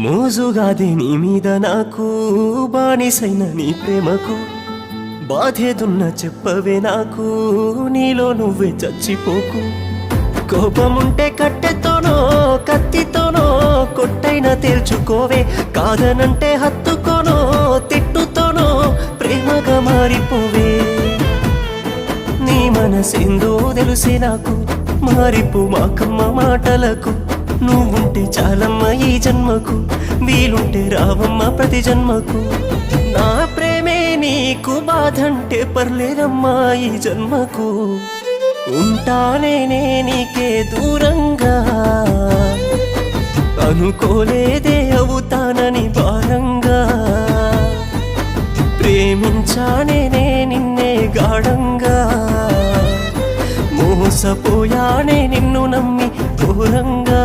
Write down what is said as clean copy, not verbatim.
మోజుగాదే నీ మీద నాకు బానిసైన నీ ప్రేమకు బాధేదున్న చెప్పవే నాకు నీలో నువ్వే చచ్చిపోకు కోపముంటే కట్టెతోనో కత్తితోనో కొట్టైనా తేల్చుకోవే కాదనంటే హత్తుకోనో తిట్టుతోనో ప్రేమగా మారిపోవే నీ మనసేందో తెలిసే నాకు మారిపో మాకమ్మ మాటలకు నువ్వుంటే చాలమ్మ ఈ జన్మకు వీలుంటే రావమ్మ ప్రతి జన్మకు నా ప్రేమే నీకు బాధంటే పర్లేదమ్మా ఈ జన్మకు ఉంటానే నీకే దూరంగా అనుకోలేదే అవుతానని భారంగా ప్రేమించానే నిన్నే గాఢంగా మోసపోయానే నిన్ను నమ్మి దూరంగా